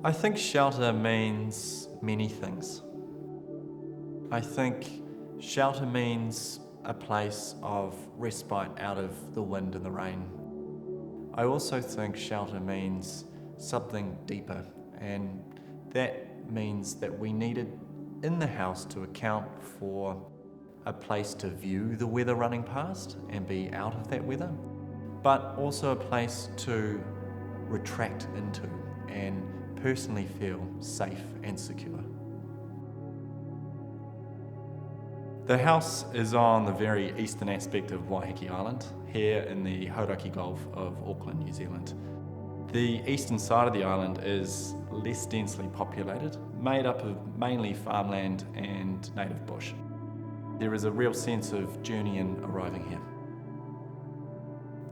I think shelter means many things. I think shelter means a place of respite out of the wind and the rain. I also think shelter means something deeper, and that means that we needed in the house to account for a place to view the weather running past and be out of that weather, but also a place to retract into and personally feel safe and secure. The house is on the very eastern aspect of Waiheke Island, here in the Hauraki Gulf of Auckland, New Zealand. The eastern side of the island is less densely populated, made up of mainly farmland and native bush. There is a real sense of journey in arriving here.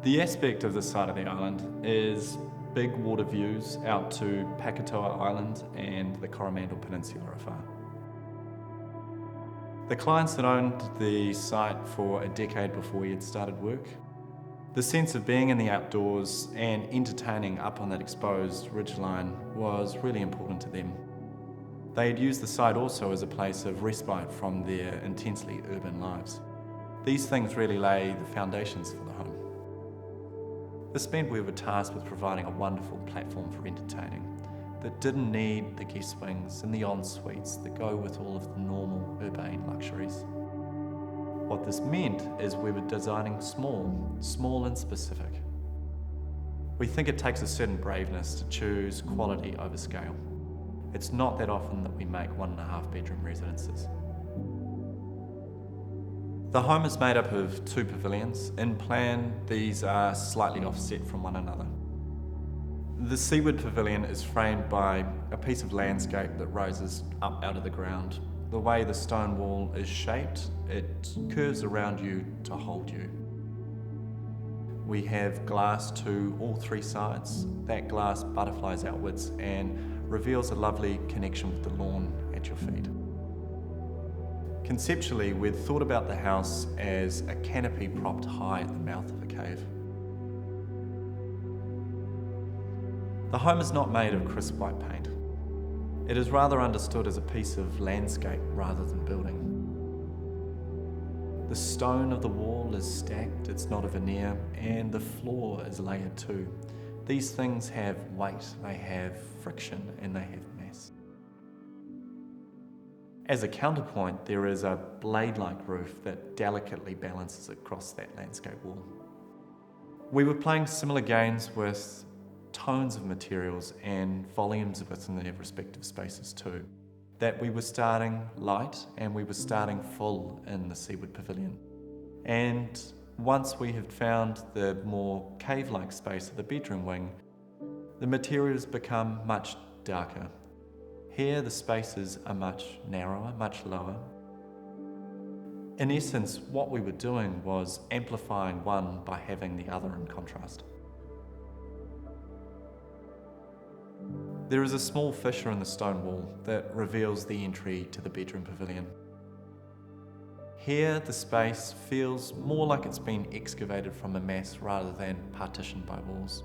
The aspect of this side of the island is big water views out to Pakatoa Island and the Coromandel Peninsula afar. The clients that owned the site for a decade before we had started work, the sense of being in the outdoors and entertaining up on that exposed ridgeline was really important to them. They had used the site also as a place of respite from their intensely urban lives. These things really lay the foundations for the home. This meant we were tasked with providing a wonderful platform for entertaining that didn't need the guest wings and the en-suites that go with all of the normal urbane luxuries. What this meant is we were designing small and specific. We think it takes a certain braveness to choose quality over scale. It's not that often that we make 1.5 bedroom residences. The home is made up of 2 pavilions. In plan, these are slightly offset from one another. The seaward pavilion is framed by a piece of landscape that rises up out of the ground. The way the stone wall is shaped, it curves around you to hold you. We have glass to all 3 sides. That glass butterflies outwards and reveals a lovely connection with the lawn at your feet. Conceptually, we'd thought about the house as a canopy propped high at the mouth of a cave. The home is not made of crisp white paint. It is rather understood as a piece of landscape rather than building. The stone of the wall is stacked, it's not a veneer, and the floor is layered too. These things have weight, they have friction, and they have mass. As a counterpoint, there is a blade-like roof that delicately balances across that landscape wall. We were playing similar games with tones of materials and volumes within their respective spaces too. That we were starting light and we were starting full in the seaward pavilion. And once we had found the more cave-like space of the bedroom wing, the materials become much darker. Here the spaces are much narrower, much lower. In essence, what we were doing was amplifying one by having the other in contrast. There is a small fissure in the stone wall that reveals the entry to the bedroom pavilion. Here the space feels more like it's been excavated from a mass rather than partitioned by walls.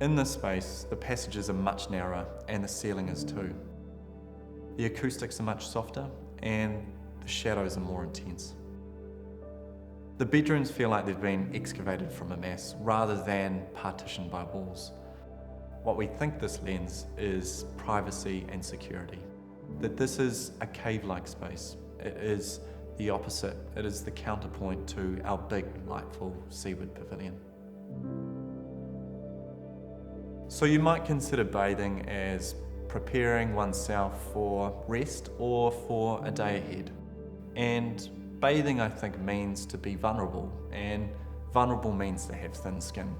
In this space, the passages are much narrower and the ceiling is too. The acoustics are much softer and the shadows are more intense. The bedrooms feel like they've been excavated from a mass rather than partitioned by walls. What we think this lends is privacy and security. That this is a cave-like space. It is the opposite. It is the counterpoint to our big, lightful seaward pavilion. So you might consider bathing as preparing oneself for rest or for a day ahead. And bathing, I think, means to be vulnerable, and vulnerable means to have thin skin.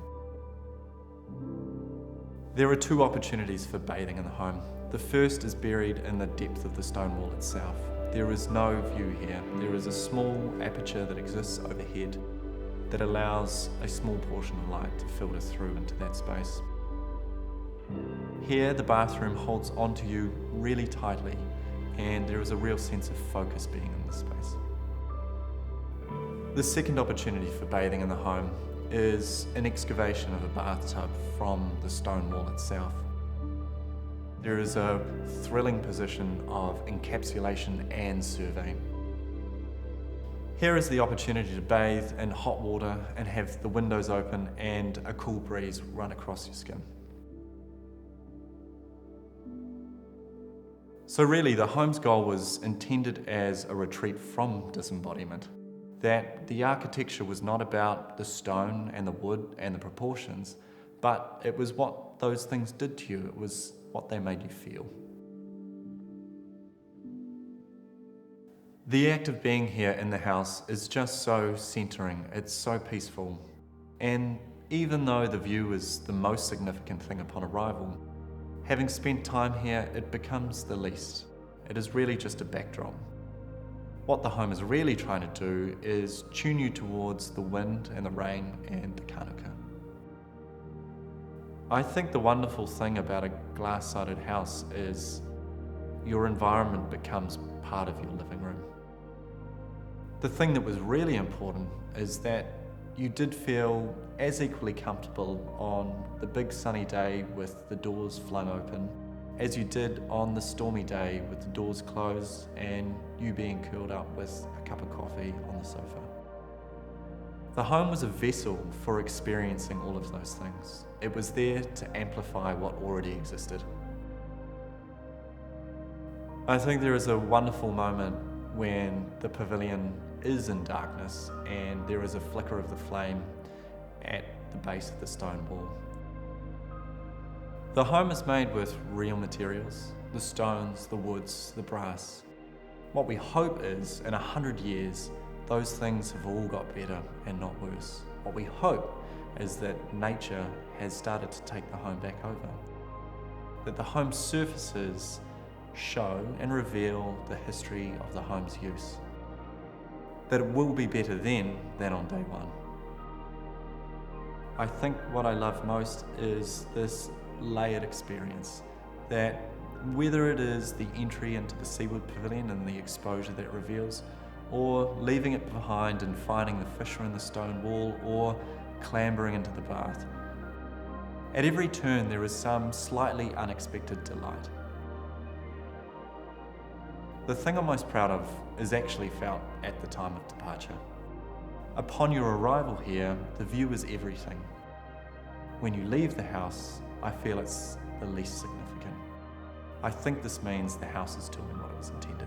There are 2 opportunities for bathing in the home. The first is buried in the depth of the stone wall itself. There is no view here. There is a small aperture that exists overhead that allows a small portion of light to filter through into that space. Here, the bathroom holds onto you really tightly, and there is a real sense of focus being in this space. The second opportunity for bathing in the home is an excavation of a bathtub from the stone wall itself. There is a thrilling position of encapsulation and surveying. Here is the opportunity to bathe in hot water and have the windows open and a cool breeze run across your skin. So really, the home's goal was intended as a retreat from disembodiment. That the architecture was not about the stone and the wood and the proportions, but it was what those things did to you. It was what they made you feel. The act of being here in the house is just so centering, it's so peaceful. And even though the view is the most significant thing upon arrival, having spent time here, it becomes the least. It is really just a backdrop. What the home is really trying to do is tune you towards the wind and the rain and the kanuka. I think the wonderful thing about a glass-sided house is your environment becomes part of your living room. The thing that was really important is that you did feel as equally comfortable on the big sunny day with the doors flung open as you did on the stormy day with the doors closed and you being curled up with a cup of coffee on the sofa. The home was a vessel for experiencing all of those things. It was there to amplify what already existed. I think there is a wonderful moment when the pavilion is in darkness and there is a flicker of the flame at the base of the stone wall. The home is made with real materials, the stones, the woods, the brass. What we hope is, in 100 years, those things have all got better and not worse. What we hope is that nature has started to take the home back over. That the home's surfaces show and reveal the history of the home's use. That it will be better then than on day one. I think what I love most is this layered experience, that whether it is the entry into the seaward pavilion and the exposure that reveals, or leaving it behind and finding the fissure in the stone wall, or clambering into the bath, at every turn there is some slightly unexpected delight. The thing I'm most proud of is actually felt at the time of departure. Upon your arrival here, the view is everything. When you leave the house, I feel it's the least significant. I think this means the house is doing what it was intended.